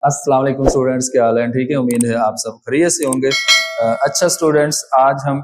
अस्सलाम वालेकुम स्टूडेंट्स, क्या हाल है? ठीक है, उम्मीद है आप सब खैरियत से होंगे। अच्छा स्टूडेंट्स, आज हम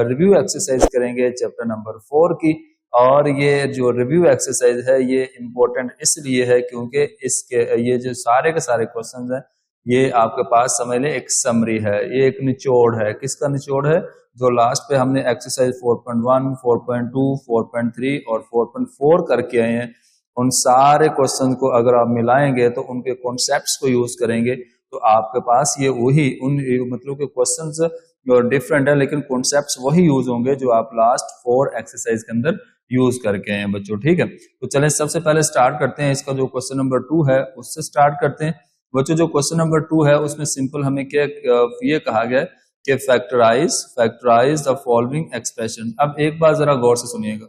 रिव्यू एक्सरसाइज करेंगे चैप्टर नंबर 4 की। और ये जो रिव्यू एक्सरसाइज है ये इम्पोर्टेंट इसलिए है क्योंकि इसके ये जो सारे के सारे क्वेश्चंस हैं ये आपके पास समझ लें एक समरी है, ये एक निचोड़ है। किसका निचोड़ है? जो लास्ट पे हमने एक्सरसाइज 4.1, 4.2, 4.3 और 4.4 करके आए हैं, उन सारे क्वेश्चन को अगर आप मिलाएंगे तो उनके कॉन्सेप्ट्स को यूज करेंगे तो आपके पास ये वही उन मतलब के क्वेश्चंस डिफरेंट है लेकिन कॉन्सेप्ट्स वही यूज होंगे जो आप लास्ट 4 एक्सरसाइज के अंदर यूज करके हैं बच्चों। ठीक है, तो चलें सबसे पहले स्टार्ट करते हैं। इसका जो क्वेश्चन नंबर 2 है उससे स्टार्ट करते हैं बच्चों। जो क्वेश्चन नंबर 2 है उसमें सिंपल हमें क्या ये कहा गया कि फैक्टराइज द फॉलोइंग एक्सप्रेशन। अब एक बार जरा गौर से सुनिएगा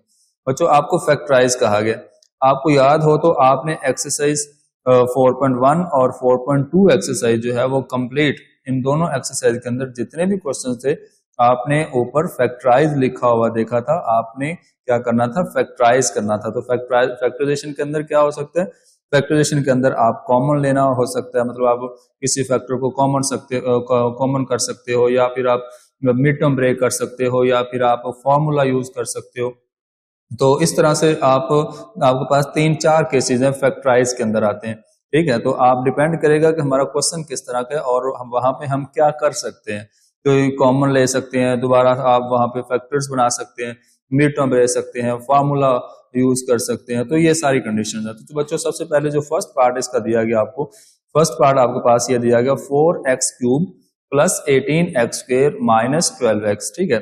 बच्चों, आपको फैक्टराइज कहा गया। आपको याद हो तो आपने एक्सरसाइज 4.1 और 4.2 एक्सरसाइज जो है वो कंप्लीट, इन दोनों एक्सरसाइज के अंदर जितने भी क्वेश्चन थे आपने ऊपर फैक्टराइज लिखा हुआ देखा था। आपने क्या करना था? फैक्टराइज करना था। तो फैक्टराइजेशन के अंदर क्या हो सकता है? फैक्टराइजेशन के अंदर आप कॉमन लेना हो सकता है, मतलब आप किसी फैक्टर को कॉमन कर सकते हो, या फिर आप मिड टर्म ब्रेक कर सकते हो, या फिर आप फॉर्मूला यूज कर सकते हो। तो इस तरह से आपके पास 3-4 केसेस हैं फैक्टराइज के अंदर आते हैं। ठीक है, तो आप डिपेंड करेगा कि हमारा क्वेश्चन किस तरह का है और हम वहां पे हम क्या कर सकते हैं। तो कॉमन ले सकते हैं, दोबारा आप वहां पे फैक्टर्स बना सकते हैं, मिड टर्म ले सकते हैं, फार्मूला यूज कर सकते हैं। तो ये सारी कंडीशन है। तो बच्चों सबसे पहले जो फर्स्ट पार्ट इसका दिया गया आपको, फर्स्ट पार्ट आपके पास ये दिया गया 4x³ plus 18x² minus 12x। ठीक है,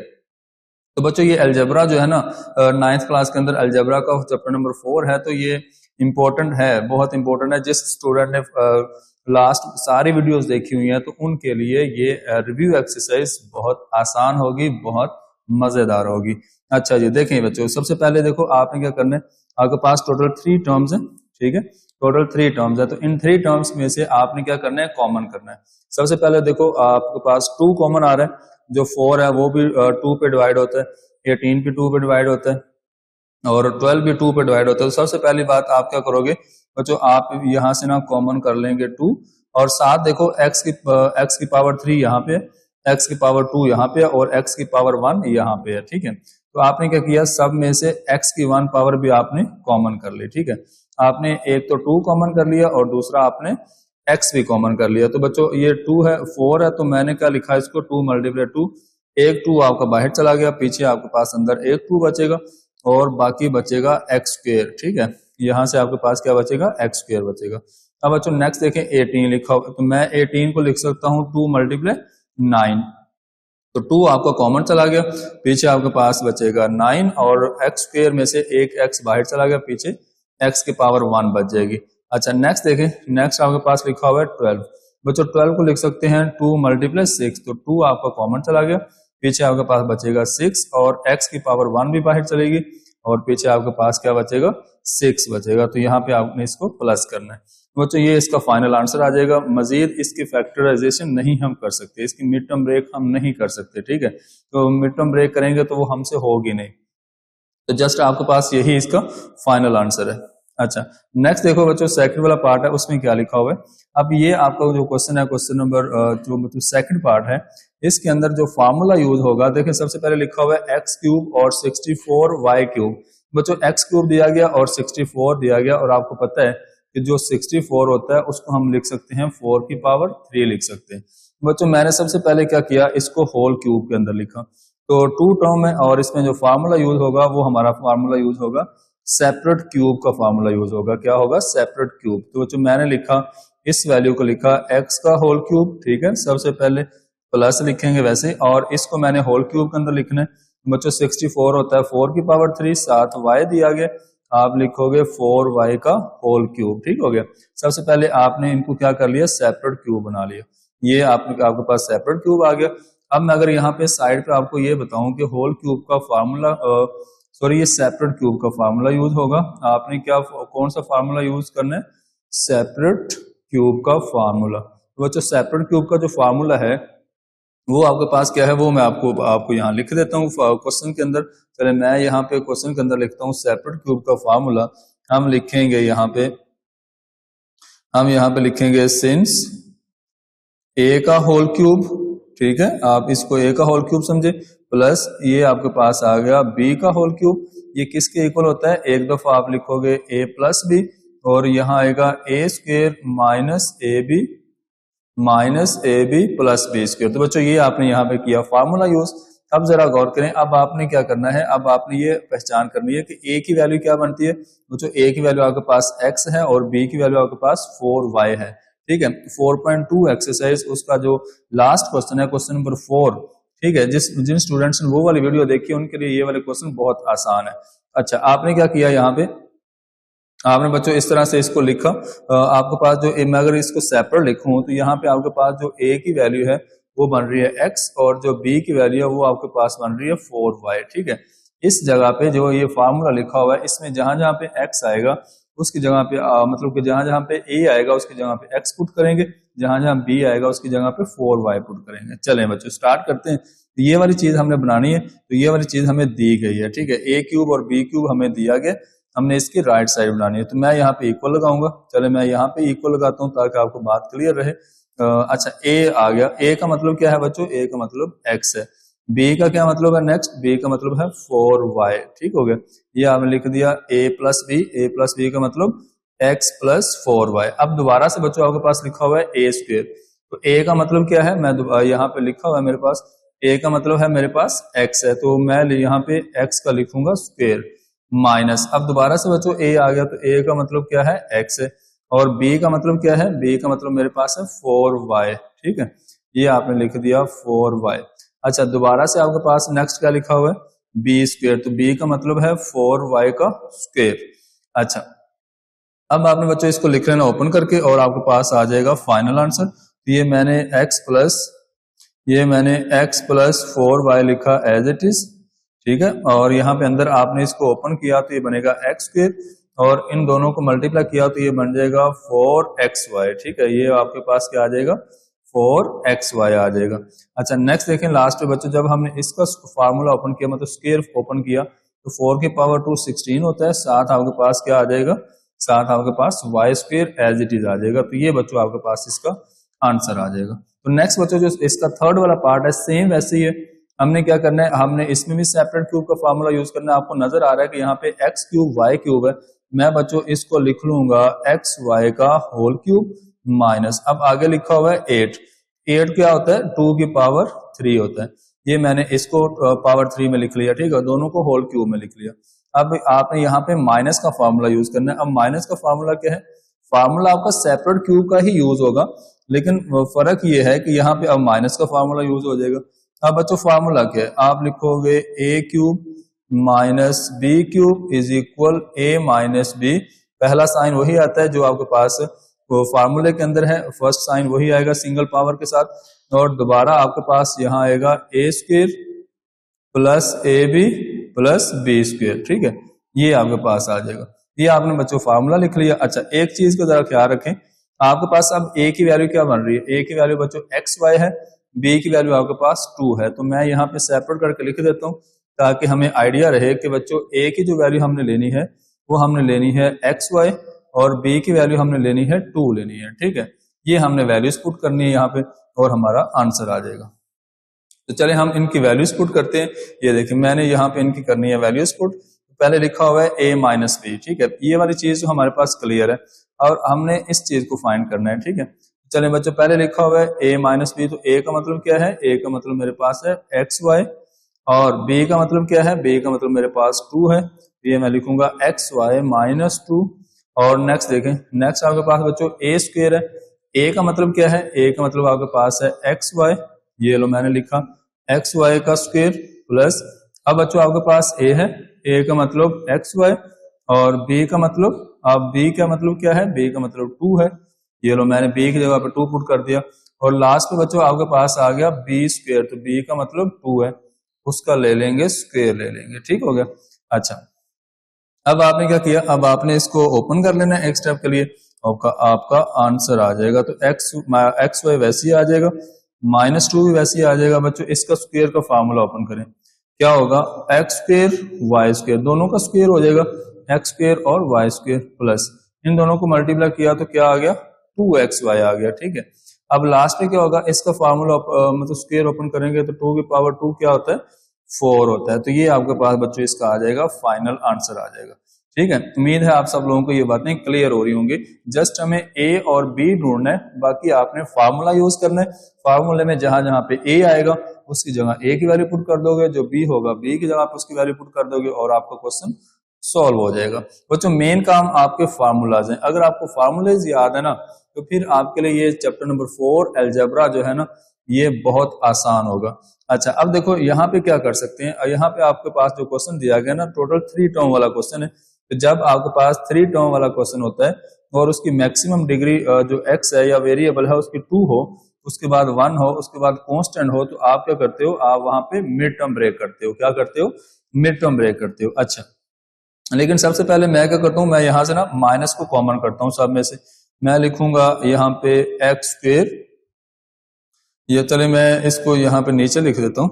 तो बच्चों ये अलजेब्रा जो है ना, 9th क्लास के अंदर अलजेब्रा का चैप्टर नंबर 4 है, तो ये इंपॉर्टेंट है, बहुत इंपॉर्टेंट है। जिस स्टूडेंट ने लास्ट सारी वीडियोस देखी हुई हैं तो उनके लिए ये रिव्यू एक्सरसाइज बहुत आसान होगी, बहुत मजेदार होगी। अच्छा जी, देखें बच्चों, सबसे पहले देखो आपने क्या करना है, आपके पास टोटल 3 टर्म्स है। ठीक है, टोटल 3 टर्म्स है, तो इन 3 टर्म्स में से आपने क्या करना है? कॉमन करना है। सबसे पहले देखो आपके पास 2 कॉमन आ रहा है, जो 4 है वो भी 2 पे डिवाइड होता है, 18 भी 2 पे डिवाइड होता है और 12 भी 2 पे डिवाइड होता है। तो सबसे पहली बात आप क्या करोगे बच्चों, आप यहां से ना कॉमन कर लेंगे 2, और साथ देखो x की पावर 3 यहाँ पे, x की पावर 2 यहाँ पे और x की पावर 1 यहाँ पे है। ठीक है, तो आपने क्या किया, सब में से x की 1 पावर भी आपने कॉमन कर ली। ठीक है, आपने एक तो 2 कॉमन कर लिया और दूसरा आपने x भी कॉमन कर लिया। तो बच्चों ये 2 है, 4 है, तो मैंने क्या लिखा इसको, 2 मल्टीप्लाई 2। एक 2 आपका बाहर चला गया, पीछे आपके पास अंदर एक 2 बचेगा और बाकी बचेगा x²। ठीक है, यहां से आपके पास क्या बचेगा? x² बचेगा। अब बच्चों नेक्स्ट देखें, 18 लिखा हुआ, तो मैं 18 को लिख सकता हूँ 2 मल्टीप्लाई 9। तो 2 आपका कॉमन चला गया, पीछे आपके पास बचेगा 9 और x² में से एक x बाहर चला गया, पीछे x की पावर 1 बच जाएगी। अच्छा नेक्स्ट देखें, नेक्स्ट आपके पास लिखा हुआ है 12। बच्चों 12 को लिख सकते हैं 2 मल्टीप्लाई 6, तो 2 आपका कॉमन चला गया, पीछे आपके पास बचेगा 6 और x की पावर 1 भी बाहर चलेगी और पीछे आपके पास क्या बचेगा? 6 बचेगा। तो यहाँ पे आपने इसको प्लस करना है बच्चों, ये इसका फाइनल आंसर आ जाएगा। मजीद इसकी फैक्टराइजेशन नहीं हम कर सकते, इसकी मिड टर्म ब्रेक हम नहीं कर सकते। ठीक है, तो मिड टर्म ब्रेक करेंगे तो वो हमसे होगी नहीं, तो जस्ट आपके पास यही इसका फाइनल आंसर है। अच्छा नेक्स्ट देखो बच्चों, सेकंड वाला पार्ट है, उसमें क्या लिखा हुआ है। अब ये आपका जो क्वेश्चन है, क्वेश्चन नंबर जो मतलब सेकंड पार्ट है, इसके अंदर जो फार्मूला यूज होगा, देखिए सबसे पहले लिखा हुआ है x³ और 64y³। बच्चों x³ दिया गया और 64 दिया गया, और आपको पता है कि जो 64 होता है उसको हम लिख सकते हैं 4 की पावर 3 लिख सकते हैं। बच्चों मैंने सबसे पहले क्या किया, इसको होल क्यूब के अंदर लिखा। तो 2 टर्म है और इसमें जो फार्मूला यूज होगा वो हमारा फार्मूला यूज होगा सेपरेट क्यूब का फार्मूला यूज होगा। क्या होगा? Separate cube. तो जो मैंने लिखा, इस वैल्यू को लिखा x का होल क्यूब। ठीक है, सबसे पहले प्लस लिखेंगे वैसे, और इसको मैंने होल क्यूब के अंदर लिखना है। बच्चों 64 होता है 4 की पावर 3, साथ y दिया गया, आप लिखोगे 4y का होल क्यूब। ठीक हो गया। सबसे पहले आपने इनको क्या कर लिया, सेपरेट क्यूब बना लिया। ये आपके पास सेपरेट क्यूब आ गया। अब मैं अगर यहाँ पे साइड पे आपको ये बताऊं कि होल क्यूब का फार्मूला, सॉरी ये सेपरेट क्यूब का फार्मूला यूज होगा, आपने क्या कौन सा फार्मूला यूज करना है? सेपरेट क्यूब का फार्मूला। तो बच्चों सेपरेट क्यूब का जो फार्मूला है वो आपके पास क्या है, वो मैं आपको यहाँ लिख देता हूँ क्वेश्चन के अंदर। चले मैं यहाँ पे क्वेश्चन के अंदर लिखता हूँ सेपरेट क्यूब का फार्मूला। हम लिखेंगे यहाँ पे हम यहाँ पे लिखेंगे सिंस ए का होल क्यूब, ठीक है, आप इसको ए का होल क्यूब समझे, प्लस ये आपके पास आ गया बी का होल क्यूब। ये किसके इक्वल होता है, एक दफा आप लिखोगे ए प्लस बी और यहाँ आएगा A square minus A B plus B square. तो बच्चों ये आपने यहाँ पे किया फार्मूला यूज। अब जरा गौर करें, अब आपने क्या करना है, अब आपने ये पहचान करनी है कि ए की वैल्यू क्या बनती है। बच्चों ए की वैल्यू आपके पास x है और b की वैल्यू आपके पास 4y है, ठीक है। 4.2 एक्सरसाइज उसका जो लास्ट क्वेश्चन है, क्वेश्चन नंबर 4, ठीक है। जिन स्टूडेंट्स ने वो वाली वीडियो देखी है उनके लिए ये वाले क्वेश्चन बहुत आसान है। अच्छा, आपने क्या किया, यहाँ पे आपने बच्चों इस तरह से इसको लिखा। आपके पास जो मैं अगर इसको सेपरेट लिखूं तो यहाँ पे आपके पास जो a की वैल्यू है वो बन रही है x और जो b की वैल्यू है वो आपके पास बन रही है 4y, ठीक है। इस जगह पे जो ये फार्मूला लिखा हुआ है इसमें जहां जहां पे x आएगा उसकी जगह पे मतलब कि जहां जहां पे a आएगा उसकी जगह पे x पुट करेंगे, जहां जहां b आएगा उसकी जगह पे 4y पुट करेंगे। चलें बच्चों स्टार्ट करते हैं। तो ये वाली चीज हमने बनानी है, तो ये वाली चीज हमें दी गई है, ठीक है। a क्यूब और b क्यूब हमें दिया गया, हमने इसकी राइट साइड बनानी है। तो मैं यहाँ पे इक्वल लगाऊंगा, चले मैं यहाँ पे इक्वल लगाता हूँ ताकि आपको बात क्लियर रहे। अच्छा, a आ गया, a का मतलब क्या है बच्चों, a का मतलब x है। b का क्या मतलब है, नेक्स्ट b का मतलब है 4y, ठीक हो गया। ये आपने लिख दिया a प्लस b का मतलब x प्लस 4y। अब दोबारा से बच्चों आपके पास लिखा हुआ है a स्क्वेयर, तो a का मतलब क्या है, मैं यहाँ पे लिखा हुआ है मेरे पास a का मतलब है मेरे पास x है, तो मैं यहाँ पे x का लिखूंगा स्क्वेयर माइनस। अब दोबारा से बच्चों a आ गया, तो a का मतलब क्या है, x है, और b का मतलब क्या है, b का मतलब मेरे पास है 4y, ठीक है। ये आपने लिख दिया 4y। अच्छा, दोबारा से आपके पास नेक्स्ट क्या लिखा हुआ है, b स्क्वेयर, तो b का मतलब है 4y का स्क्वेयर। अच्छा, अब आपने बच्चों इसको लिख लेना ओपन करके और आपके पास आ जाएगा फाइनल आंसर। तो ये मैंने x प्लस 4y लिखा एज इट इज, ठीक है। और यहाँ पे अंदर आपने इसको ओपन किया तो ये बनेगा x स्क्वेयर और इन दोनों को मल्टीप्लाई किया तो ये बन जाएगा 4xy, ठीक है। ये आपके पास क्या आ जाएगा, 4xy आ जाएगा। अच्छा, नेक्स्ट देखें लास्ट में बच्चों, जब हमने इसका फार्मूला ओपन किया मतलब स्क्वायर ओपन किया तो 4 की पावर 2 16 होता है, साथ आपके पास क्या आ जाएगा, साथ आपके पास y square as it is आ जाएगा। तो ये बच्चों आपके पास इसका आंसर आ जाएगा। तो नेक्स्ट बच्चों जो इसका थर्ड वाला पार्ट है सेम वैसे ही है। हमने क्या करना है, हमने इसमें भी सेपरेट क्यूब का फार्मूला यूज करना है। आपको नजर आ रहा है कि यहाँ पे x क्यूब y क्यूब है, मैं बच्चों इसको लिख लूंगा xy का होल क्यूब माइनस, अब आगे लिखा हुआ है 8 क्या होता है, 2 की पावर 3 होता है। ये मैंने इसको पावर 3 में लिख लिया, ठीक है, दोनों को होल क्यूब में लिख लिया। अब आपने यहाँ पे माइनस का फार्मूला यूज करना है। अब माइनस का फार्मूला क्या है, फार्मूला आपका सेपरेट क्यूब का ही यूज होगा, लेकिन फर्क ये है कि यहाँ पे अब माइनस का फार्मूला यूज हो जाएगा। अब बच्चों फार्मूला क्या है, आप लिखोगे a cube minus b cube is equal a minus b। पहला साइन वही आता है जो आपके पास वो फार्मूले के अंदर है, फर्स्ट साइन वही आएगा सिंगल पावर के साथ, और दोबारा आपके पास यहाँ आएगा a square plus ab plus b square, ठीक है। ये आपके पास आ जाएगा। ये आपने बच्चों फार्मूला लिख लिया। अच्छा, एक चीज का जरा ख्याल रखें, आपके पास अब a की वैल्यू क्या बन रही है, a की वैल्यू बच्चों xy है, b की वैल्यू आपके पास 2 है। तो मैं यहाँ पे सेपरेट करके लिख देता हूँ ताकि हमें आइडिया रहे कि बच्चों a की जो वैल्यू हमने लेनी है वो हमने लेनी है xy और b की वैल्यू हमने लेनी है 2 लेनी है, ठीक है। ये हमने वैल्यूज पुट करनी है यहाँ पे और हमारा आंसर आ जाएगा। तो चले हम इनकी वैल्यूज पुट करते हैं। ये देखिए मैंने यहाँ पे इनकी करनी है वैल्यूज पुट। पहले लिखा हुआ है a माइनस बी, ठीक है, ये वाली चीज जो हमारे पास क्लियर है और हमने इस चीज को फाइंड करना है, ठीक है। चले बच्चों पहले लिखा हुआ है a माइनस बी, तो a का मतलब क्या है, a का मतलब मेरे पास है xy और b का मतलब क्या है, b का मतलब मेरे पास 2 है, तो ये मैं लिखूंगा xy माइनस 2। और नेक्स्ट देखें, नेक्स्ट आपके पास बच्चों a स्क्वायर है, a का मतलब क्या है, a का मतलब आपके पास है xy, ये लो मैंने लिखा xy का स्क्वायर प्लस, अब बच्चों आपके पास a है, a का मतलब xy और b का मतलब, अब b का मतलब क्या है, b का मतलब 2 है, ये लो मैंने b की जगह पे 2 पुट कर दिया। और लास्ट में बच्चों आपके पास आ गया b स्क्वायर, तो b का मतलब 2 है, उसका ले लेंगे स्क्वायर ले लेंगे, ठीक हो गया। अच्छा, अब आपने क्या किया, अब आपने इसको ओपन कर लेना है एक स्टेप के लिए, आपका आंसर आ जाएगा। तो एक्स वाई वैसे ही आ जाएगा, माइनस 2 भी वैसे ही आ जाएगा। बच्चों इसका स्क्वायर का फार्मूला ओपन करें, क्या होगा, एक्स स्क्वायर वाई स्क्वायर, दोनों का स्क्वायर हो जाएगा, एक्स स्क्वायर और वाई स्क्वायर प्लस इन दोनों को मल्टीप्लाई किया तो क्या आ गया 2xy आ गया, ठीक है। अब लास्ट में क्या होगा, इसका फार्मूला मतलब स्क्वायर ओपन करेंगे तो 2 की पावर 2 क्या होता है, 4 होता है। तो ये आपके पास बच्चों इसका आ जाएगा, फाइनल आंसर आ जाएगा, ठीक है। उम्मीद है आप सब लोगों को ये बातें क्लियर हो रही होंगी। जस्ट हमें ए और बी ढूंढना है, बाकी आपने फार्मूला यूज करना है। फार्मूले में जहां जहां पे ए आएगा उसकी जगह ए की वैल्यू पुट कर दोगे, जो बी होगा बी की जगह पे उसकी वैल्यू पुट कर दोगे और आपका क्वेश्चन सॉल्व हो जाएगा। बच्चों मेन काम आपके फार्मूलाज हैं। अगर आपको फार्मूलेज याद है ना, तो फिर आपके लिए ये चैप्टर नंबर 4 अलजेब्रा जो है ना, ये बहुत आसान होगा। अच्छा, अब देखो यहाँ पे क्या कर सकते हैं। यहाँ पे आपके पास जो क्वेश्चन दिया गया ना, टोटल 3 टर्म वाला क्वेश्चन है। तो जब आपके पास 3 टर्म वाला क्वेश्चन होता है और उसकी मैक्सिमम डिग्री जो x है या वेरिएबल है उसकी 2 हो, उसके बाद 1 हो, उसके बाद कांस्टेंट हो, तो आप क्या करते हो, आप वहां पे मिड टर्म ब्रेक करते हो। क्या करते हो, मिड टर्म ब्रेक करते हो। अच्छा, लेकिन सबसे पहले मैं क्या करता हूं, मैं यहां से ना माइनस को कॉमन करता हूं सब में से। मैं लिखूंगा यहाँ पे एक्स स्क्वेयर, ये चले मैं इसको यहाँ पे नीचे लिख देता हूं।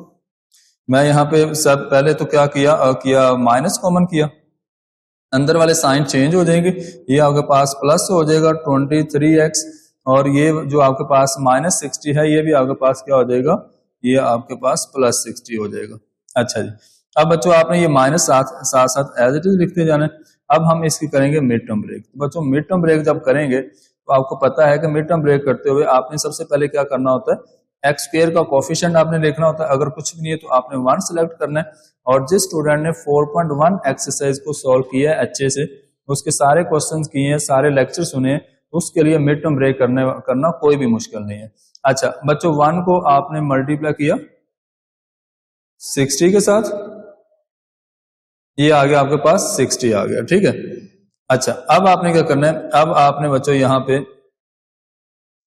मैं यहाँ पे सब पहले तो क्या किया माइनस कॉमन किया, अंदर वाले साइन चेंज हो जाएंगे, ये आपके पास प्लस हो जाएगा 23x, और ये जो आपके पास -60 है ये भी आपके पास क्या हो जाएगा, ये आपके पास +60 हो जाएगा। अच्छा जी, अब बच्चों आपने ये माइनस साथ साथ एज इट इज लिखते जाना है। अब हम इसकी करेंगे मिड टर्म ब्रेक। तो बच्चों मिड टर्म ब्रेक जब करेंगे तो आपको पता है कि मिड टर्म ब्रेक करते हुए आपने सबसे पहले क्या करना होता है, एक्स स्क्वायर का कोफिशिएंट आपने देखना होता है। अगर कुछ भी नहीं है तो आपने 1 सिलेक्ट करना है। और जिस स्टूडेंट ने 4.1 एक्सरसाइज को सॉल्व किया है अच्छे से, उसके सारे क्वेश्चंस किए हैं, सारे लेक्चर सुने, उसके लिए मिड टर्म ब्रेक करना कोई भी मुश्किल नहीं है। अच्छा बच्चों, 1 को आपने मल्टीप्लाई किया 60 के साथ, ये आ गया आपके पास 60 आ गया, ठीक है। अच्छा, अब आपने क्या करना है, अब आपने बच्चों यहाँ पे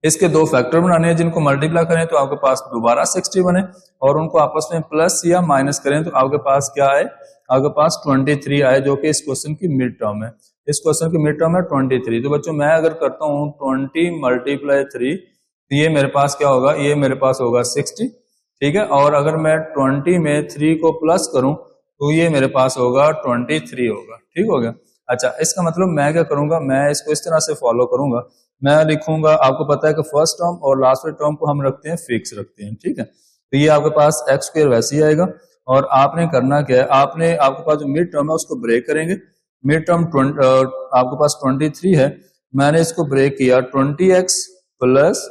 इसके 2 फैक्टर बनाने हैं, जिनको मल्टीप्लाई करें तो आपके पास दोबारा 60 बने, और उनको आपस में प्लस या माइनस करें तो आपके पास क्या आए, आपके पास 23 आए, जो कि इस क्वेश्चन की मिड टर्म है। इस क्वेश्चन की मिड टर्म है 23। तो बच्चों मैं अगर करता हूँ 20 × 3, तो ये मेरे पास क्या होगा, ये मेरे पास होगा 60, ठीक है। और अगर मैं 20 में 3 को प्लस करूं तो ये मेरे पास होगा 23 होगा, ठीक हो गया। अच्छा, इसका मतलब मैं क्या करूंगा, मैं इसको इस तरह से फॉलो करूंगा। मैं लिखूंगा, आपको पता है कि फर्स्ट टर्म और लास्ट टर्म को हम रखते हैं फिक्स रखते हैं, ठीक है। तो ये आपके पास एक्स स्क्वायर वैसे ही आएगा, और आपने करना क्या है, आपके पास जो मिड टर्म है उसको ब्रेक करेंगे। मिड टर्म आपके पास 23 है, मैंने इसको ब्रेक किया 20x +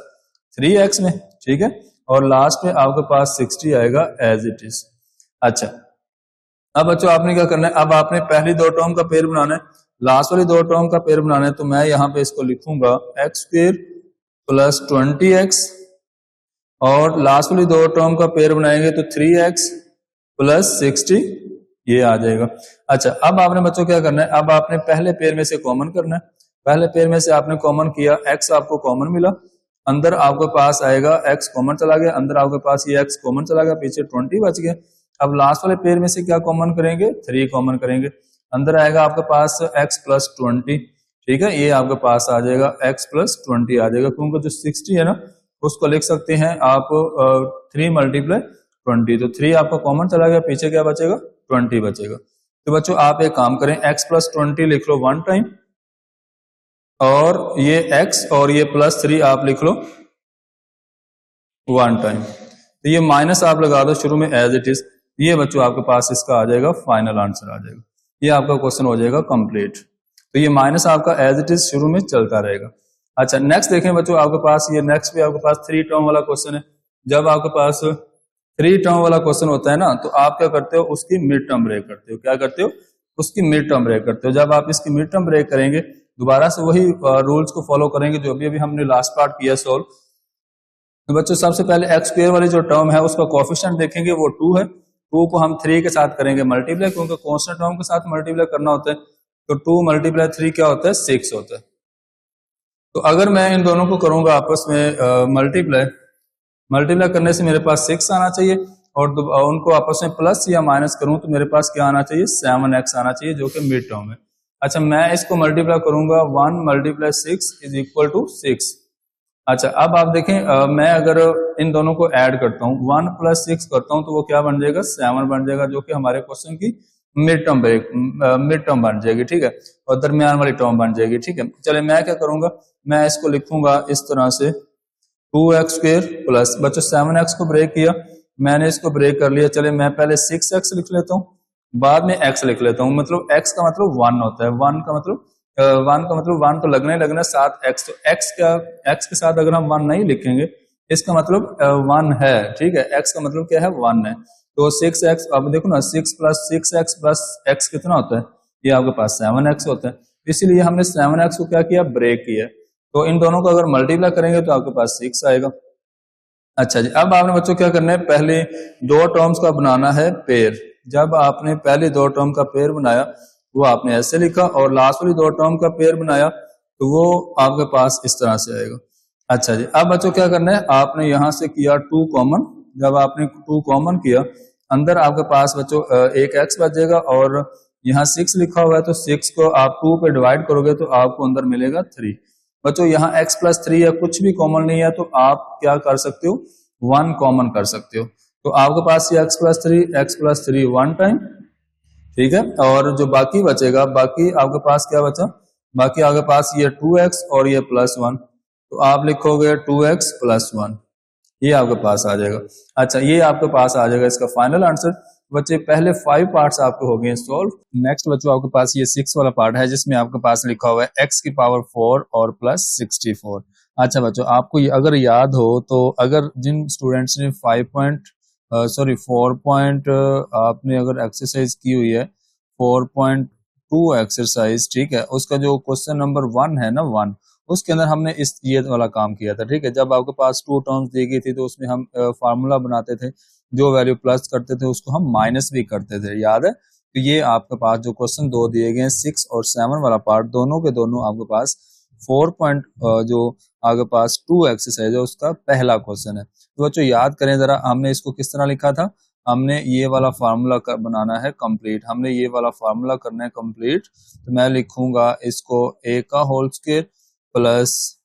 3x में, ठीक है। और लास्ट में आपके पास 60 आएगा एज इट इज। अच्छा, अब बच्चों आपने क्या करना है, अब आपने पहली 2 टर्म का पेयर बनाना है, लास्ट वाली 2 टर्म का पेयर बनाना है। तो मैं यहाँ पे इसको लिखूंगा x² + 20x, और लास्ट वाली 2 टर्म का पेयर बनाएंगे तो 3x + 60, ये आ जाएगा। अच्छा, अब आपने बच्चों क्या करना है, अब आपने पहले पेयर में से कॉमन करना है। पहले पेयर में से आपने कॉमन किया, x आपको कॉमन मिला, अंदर आपके पास आएगा x कॉमन चला गया, अंदर आपके पास ये x कॉमन चला गया, पीछे 20 बच गया। अब लास्ट वाले पेयर में से क्या कॉमन करेंगे, 3 कॉमन करेंगे, अंदर आएगा आपके पास x + 20, ठीक है। ये आपके पास आ जाएगा x + 20 आ जाएगा, क्योंकि जो 60 है ना उसको लिख सकते हैं आप 3 × 20। तो 3 आपका कॉमन चला गया, पीछे क्या बचेगा, 20 बचेगा। तो बच्चों आप एक काम करें, x + 20 लिख लो 1 टाइम, और ये x और ये +3 आप लिख लो 1 टाइम। तो ये माइनस आप लगा दो शुरू में एज इट इज। ये बच्चों आपके पास इसका आ जाएगा फाइनल आंसर आ जाएगा, ये आपका क्वेश्चन हो जाएगा कंप्लीट। तो ये माइनस आपका एज इट इज शुरू में चलता रहेगा। अच्छा, नेक्स्ट देखें बच्चों, आपके पास ये नेक्स्ट भी आपके पास 3 टर्म वाला क्वेश्चन है। जब आपके पास 3 टर्म वाला क्वेश्चन होता है ना, तो आप क्या करते हो, उसकी मिड टर्म ब्रेक करते हो। क्या करते हो, उसकी मिड टर्म ब्रेक करते हो। जब आप इसकी मिड टर्म ब्रेक करेंगे, दोबारा से वही रूल्स को फॉलो करेंगे जो अभी हमने लास्ट पार्ट किया सोल्व। तो बच्चों सबसे पहले एक्स स्क्वायर वाली जो टर्म है उसका कोफिशिएंट देखेंगे, वो 2 है। 2 को हम 3 के साथ करेंगे मल्टीप्लाई, क्योंकि कांस्टेंट टर्म के साथ मल्टीप्लाई करना होता है। तो 2 × 3 क्या होता है, 6 होता है। तो अगर मैं इन दोनों को करूंगा आपस में मल्टीप्लाई करने से मेरे पास 6 आना चाहिए, और उनको आपस में प्लस या माइनस करूं तो मेरे पास क्या आना चाहिए, 7x आना चाहिए, जो कि मिड टर्म है। अच्छा, मैं इसको मल्टीप्लाई करूंगा, 1 × 6 = 6। अच्छा, अब आप देखें, मैं अगर इन दोनों को ऐड करता हूं, 1 + 6 करता हूं, तो वो क्या बन जाएगा, 7 बन जाएगा, जो कि हमारे क्वेश्चन की मिड टर्म बन जाएगी, ठीक है, और दरमियान वाली टर्म बन जाएगी, ठीक है। चले मैं क्या करूंगा, मैं इसको लिखूंगा इस तरह से 2x² प्लस, बच्चों 7x को ब्रेक किया, मैंने इसको ब्रेक कर लिया। चले मैं पहले 6x लिख लेता हूँ, बाद में x लिख लेता हूँ। मतलब x का मतलब 1 होता है, 1 का मतलब 1 तो लगना ही लगना, साथ x, तो x के साथ अगर हम 1 नहीं लिखेंगे इसका मतलब 1 है, ठीक है। x का मतलब क्या है, 1 है। तो 6x, अब देखो ना, 6 प्लस 6x प्लस x कितना होता है, ये आपके पास 7x होता है। इसीलिए हमने 7x को क्या किया, ब्रेक किया। तो इन दोनों को अगर मल्टीप्लाई करेंगे तो आपके पास 6 आएगा। अच्छा जी, अब आपने बच्चों क्या करना है, पहले दो टर्म्स का बनाना है पेयर। जब आपने पहले दो टर्म का पेयर बनाया वो आपने ऐसे लिखा, और लास्ट वाली दो टर्म का पेयर बनाया तो वो आपके पास इस तरह से आएगा। अच्छा जी, अब बच्चों क्या करना है, आपने यहां से किया 2 कॉमन। जब आपने 2 कॉमन किया, अंदर आपके पास बच्चों एक x बचेगा, और यहाँ 6 लिखा हुआ है तो 6 को आप 2 पे डिवाइड करोगे तो आपको अंदर मिलेगा 3। बच्चों यहाँ x प्लस 3 है, कुछ भी कॉमन नहीं है, तो आप क्या कर सकते हो, 1 कॉमन कर सकते हो। तो आपके पास ये x प्लस थ्री 1 टाइम, ठीक है। और जो बाकी बचेगा, बाकी आपके पास क्या बचा, बाकी आपके पास ये 2x और ये +1, तो आप लिखोगे 2x + 1, ये आपके पास आ जाएगा। अच्छा, ये आपके पास आ जाएगा इसका फाइनल आंसर। बच्चे पहले 5 पार्ट्स आपके हो गए सॉल्व। नेक्स्ट बच्चों आपके पास ये 6 वाला पार्ट है, जिसमें आपके पास लिखा हुआ है x⁴ और +64। अच्छा बच्चों, आपको ये अगर याद हो तो, अगर जिन स्टूडेंट्स ने 4 पॉइंट आपने अगर एक्सरसाइज की हुई है 4.2 एक्सरसाइज, ठीक है, उसका जो क्वेश्चन नंबर 1 है ना, 1, उसके अंदर हमने ये वाला काम किया था, ठीक है। जब आपके पास 2 टर्म्स दी गई थी तो उसमें हम फार्मूला बनाते थे, जो वैल्यू प्लस करते थे उसको हम माइनस भी करते थे, याद है। तो ये आपके पास जो क्वेश्चन 2 दिए गए हैं 6 और 7 वाला पार्ट, दोनों के दोनों आपके पास 4 पॉइंट जो आपके पास 2 एक्सरसाइज है उसका पहला क्वेश्चन है। तो बच्चों याद करें जरा, हमने इसको किस तरह लिखा था, हमने ये वाला फार्मूला बनाना है कंप्लीट, हमने ये वाला फार्मूला करना है कंप्लीट। तो मैं लिखूंगा इसको a का होल स्क्वायर प्लस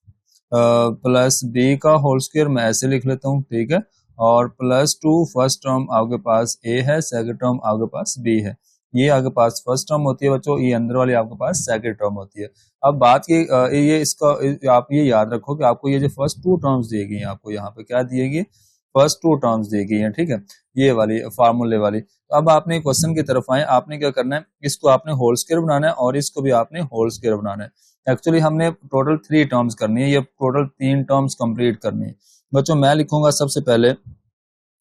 b का होल स्क्वायर, मैं ऐसे लिख लेता हूँ, ठीक है। और +2 फर्स्ट टर्म आपके पास a है, सेकंड टर्म आपके पास b है। ये आपके पास फर्स्ट टर्म होती है बच्चों, ये अंदर वाली आपके पास सेकंड टर्म होती है। अब बात की ये इसका आप ये याद रखो कि आपको ये जो फर्स्ट 2 टर्म्स दी गई हैं, आपको यहाँ पे क्या दी गई, फर्स्ट 2 टर्म्स दी गई हैं, ठीक है, ये वाली फार्मूले वाली। तो अब आपने क्वेश्चन की तरफ आए, आपने क्या करना है, इसको आपने होल स्क्वायर बनाना है और इसको भी आपने होल स्क्वायर बनाना है। एक्चुअली हमने टोटल 3 टर्म्स करनी है, ये टोटल 3 टर्म्स कंप्लीट करनी है। बच्चों मैं लिखूंगा सबसे पहले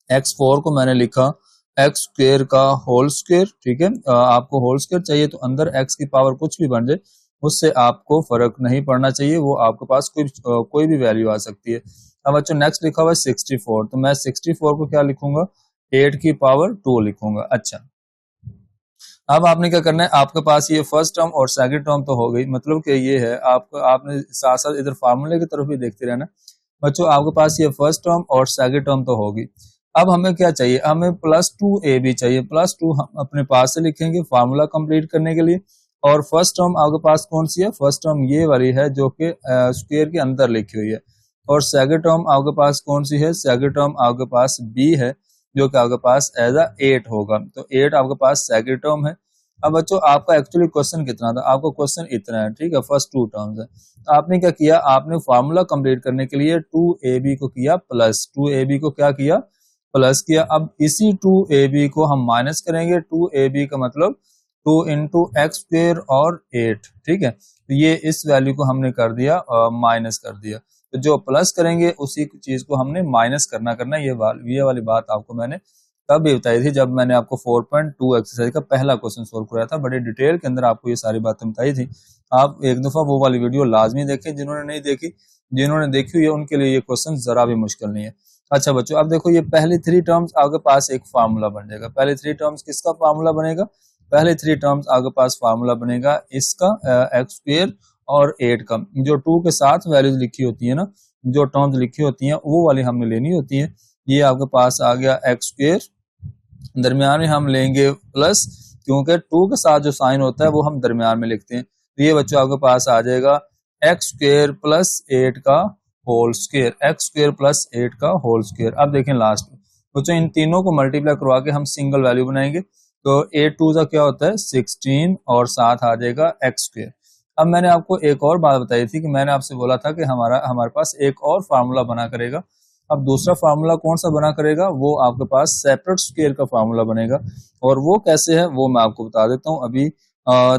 x4 को मैंने लिखा x² का होल स्क्वायर, ठीक है। आपको होल स्क्वायर चाहिए तो अंदर x की पावर कुछ भी बन जाए, उससे आपको फर्क नहीं पड़ना चाहिए, वो आपके पास कोई भी वैल्यू आ सकती है। अब बच्चों नेक्स्ट लिखा हुआ है 64, तो मैं 64 को क्या लिखूंगा, 8 की पावर 2 लिखूंगा। अच्छा, अब आपने क्या करना है, आपके पास ये फर्स्ट टर्म और सेकंड टर्म तो हो गई, मतलब कि ये है आपने साथ साथ इधर फार्मूले की तरफ भी देखते रहना। बच्चों आपके पास ये फर्स्ट टर्म और सेकंड टर्म तो होगी। अब हमें क्या चाहिए, हमें +2ab चाहिए, +2 हम अपने पास से लिखेंगे फार्मूला कंप्लीट करने के लिए। और फर्स्ट टर्म आपके पास कौन सी है, फर्स्ट टर्म ये वाली है जो कि स्क्वायर के अंदर लिखी हुई है। और सेकंड टर्म आपके पास कौन सी है, सेकंड टर्म आपके पास b है, जो कि आपके पास एज 8 होगा, तो 8 आपके पास सेकंड टर्म है। अब बच्चों आपका एक्चुअली क्वेश्चन कितना था, आपको क्वेश्चन इतना है, ठीक है, फर्स्ट 2 टर्म्स है। तो आपने क्या किया, आपने फार्मूला कंप्लीट करने के लिए 2ab को किया प्लस, 2ab को क्या किया, प्लस किया। अब इसी 2ab को हम माइनस करेंगे, 2ab का मतलब 2 इंटू x² और 8, ठीक है। तो ये इस वैल्यू को हमने कर दिया माइनस कर दिया, तो जो प्लस करेंगे उसी चीज को हमने माइनस करना। ये वाली बात आपको मैंने तब भी बताई थी जब मैंने आपको 4.2 एक्सरसाइज का पहला क्वेश्चन सोल्व कराया था, बड़े डिटेल के अंदर आपको ये सारी बातें बताई थी। आप एक दफा वो वाली वीडियो लाजमी देखें, जिन्होंने नहीं देखी, जिन्होंने देखी हुई है उनके लिए ये क्वेश्चन जरा भी मुश्किल नहीं है। अच्छा बच्चों, अब देखो ये पहली 3 टर्म्स आपके पास एक फार्मूला बन जाएगा। पहले 3 टर्म्स किसका फार्मूला बनेगा, पहले 3 टर्म्स आपके पास फार्मूला बनेगा इसका x² और 8 का। जो 2 के साथ वैल्यूज लिखी होती है ना, जो टर्म्स लिखी होती हैं वो वाली हमने लेनी होती है। ये आपके पास आ गया x², दरमियान में हम लेंगे प्लस, क्योंकि 2 के साथ जो साइन होता है वो हम दरमियान में लिखते हैं। तो ये बच्चों आपके पास आ जाएगा x² प्लस 8 का होल स्क्वायर, x² प्लस 8 का होल स्क्वायर। अब देखें लास्ट में बच्चों इन तीनों को मल्टीप्लाई करवा के हम सिंगल वैल्यू बनाएंगे, तो 8 2 क्या होता है 16 और साथ आ जाएगा एक्स स्क्वायर। अब मैंने आपको एक और बात बताई थी कि मैंने आपसे बोला था कि हमारे पास एक और फार्मूला बना करेगा। अब दूसरा फार्मूला कौन सा बना करेगा, वो आपके पास सेपरेट स्क्वायर का फार्मूला बनेगा। और वो कैसे है वो मैं आपको बता देता हूँ अभी।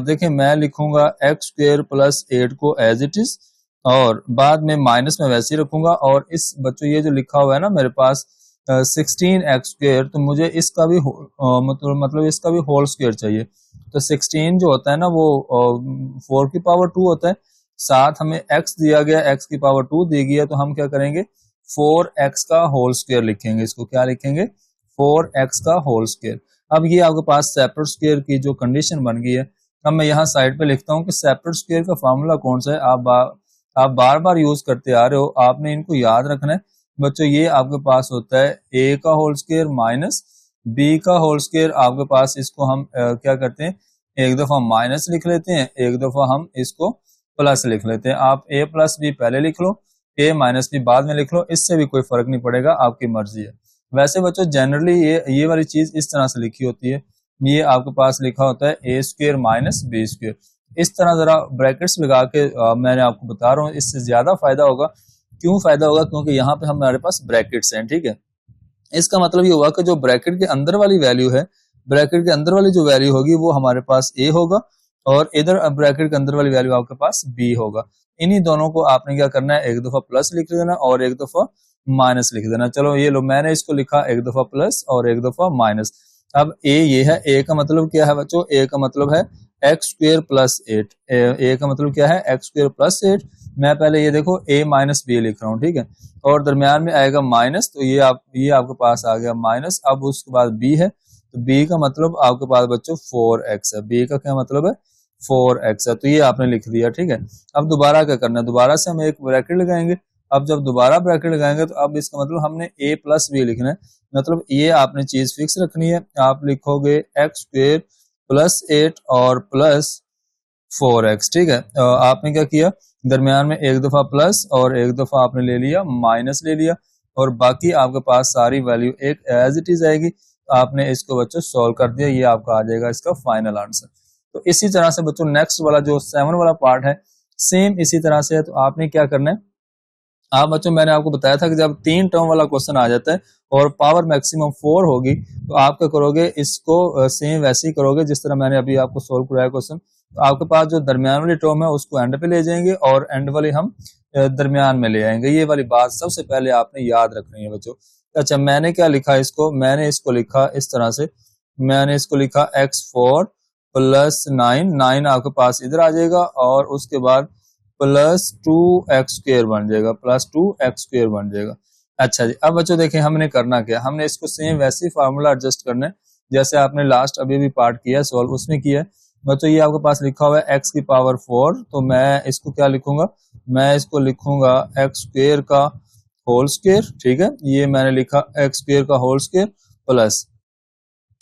देखिए मैं लिखूंगा एक्स स्क्वायर प्लस 8 को एज इट इज, और बाद में माइनस में वैसे ही रखूंगा। और इस बच्चों ये जो लिखा हुआ है ना मेरे पास 16x², तो मुझे इसका भी मतलब इसका भी होल स्क्वायर चाहिए। तो 16 जो होता है ना वो 4 की पावर 2 होता है, साथ हमें x दिया गया, x की पावर 2 दी गई है, तो हम क्या करेंगे 4x का होल स्क्वायर लिखेंगे। इसको क्या लिखेंगे 4x का होल स्क्वायर। अब ये आपके पास सेपरेट स्क्वायर की जो कंडीशन बन गई है। अब मैं यहाँ साइड पे लिखता हूँ कि सेपरेट स्क्वायर का फार्मूला कौन सा है। आप बार बार यूज करते आ रहे हो, आपने इनको याद रखना है बच्चों। ये आपके पास होता है a का होल स्क्वायर माइनस b का होल स्क्वायर। आपके पास इसको हम क्या करते हैं, एक दफा माइनस लिख लेते हैं, एक दफा हम इसको प्लस लिख लेते हैं। आप a प्लस b पहले लिख लो, a माइनस b बाद में लिख लो, इससे भी कोई फर्क नहीं पड़ेगा, आपकी मर्जी है। वैसे बच्चों जनरली ये वाली चीज इस तरह से लिखी होती है, ये आपके पास लिखा होता है a square minus b square. इस तरह जरा ब्रैकेट्स लगा के मैंने आपको बता रहा हूँ, इससे ज्यादा फायदा होगा। क्यों फायदा होगा, क्योंकि यहाँ पे हमारे पास ब्रैकेट्स हैं, ठीक है। इसका मतलब ये हुआ कि जो ब्रैकेट के अंदर वाली वैल्यू है, ब्रैकेट के अंदर वाली जो वैल्यू होगी वो हमारे पास a होगा, और इधर ब्रैकेट के अंदर वाली वैल्यू आपके पास b होगा। इन्हीं दोनों को आपने क्या करना है, एक दफा प्लस लिख देना और एक दफा माइनस लिख देना। चलो ये लो, मैंने इसको लिखा एक दफा प्लस और एक दफा माइनस। अब a ये है, a का मतलब क्या है बच्चों, a का मतलब है एक्स स्क्वायर प्लस 8। a का मतलब क्या है एक्स स्क्वायर प्लस 8। मैं पहले ये देखो a माइनस बी लिख रहा हूँ, ठीक है, और दरमियान में आएगा माइनस, तो ये आपके पास आ गया माइनस। अब उसके बाद b है, तो b का मतलब आपके पास बच्चों 4x है। b का क्या मतलब है 4x है, तो ये आपने लिख दिया, ठीक है। अब दोबारा क्या करना है, दोबारा से हम एक ब्रैकेट लगाएंगे। अब जब दोबारा ब्रैकेट लगाएंगे तो अब इसका मतलब हमने a प्लस बी लिखना है, मतलब ये आपने चीज फिक्स रखनी है। आप लिखोगे एक्स स्क्वायर प्लस 8 और प्लस 4x, ठीक है। आपने क्या किया, दरमियान में एक दफा प्लस और एक दफा आपने ले लिया माइनस ले लिया, और बाकी आपके पास सारी वैल्यू एक एज इट इज आएगी। आपने इसको बच्चों सॉल्व कर दिया, ये आपका आ जाएगा इसका फाइनल आंसर। तो इसी तरह से बच्चों नेक्स्ट वाला जो 7 वाला पार्ट है सेम इसी तरह से है। तो आपने क्या करना है, आप बच्चों मैंने आपको बताया था कि जब 3 टर्म वाला क्वेश्चन आ जाता है और पावर मैक्सिमम 4 होगी, तो आप क्या करोगे, इसको सेम वैसे ही करोगे जिस तरह मैंने अभी आपको सोल्व कराया क्वेश्चन। तो आपके पास जो दरमियान वाली टर्म है उसको एंड पे ले जाएंगे और एंड वाली हम दरमियान में ले आएंगे। ये वाली बात सबसे पहले आपने याद रखनी है बच्चों। अच्छा मैंने क्या लिखा इसको, मैंने इसको लिखा इस तरह से, मैंने इसको लिखा x4 प्लस 9 आपके पास इधर आ जाएगा, और उसके बाद प्लस 2x² बन जाएगा, प्लस 2x² बन जाएगा। अच्छा जी, अब बच्चों देखें हमने करना क्या, हमने इसको सेम वैसे ही फार्मूला एडजस्ट करना है जैसे आपने लास्ट अभी भी पार्ट किया सॉल्व उसमें किया है। बच्चों ये आपके पास लिखा हुआ है x की पावर 4, तो मैं इसको क्या लिखूंगा, मैं इसको लिखूंगा x² का होल स्क्वायर, ठीक है। ये मैंने लिखा x² का होल स्क्वायर प्लस,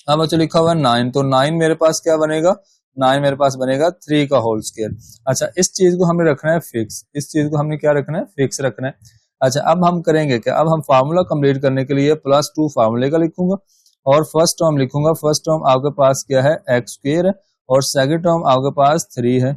अब बच्चों लिखा हुआ है 9, तो 9 मेरे पास क्या बनेगा, 9 मेरे पास बनेगा 3 का होल स्क्वायर। अच्छा इस चीज को हमने रखना है फिक्स, इस चीज को हमने क्या रखना है, फिक्स रखना है। अच्छा अब हम करेंगे क्या, अब हम फार्मूला कंप्लीट करने के लिए प्लस 2 फार्मूले का लिखूंगा और फर्स्ट टर्म लिखूंगा। फर्स्ट टर्म आपके पास क्या है एक्स स्क्वायर है, और सेकंड टर्म आपके पास 3 है।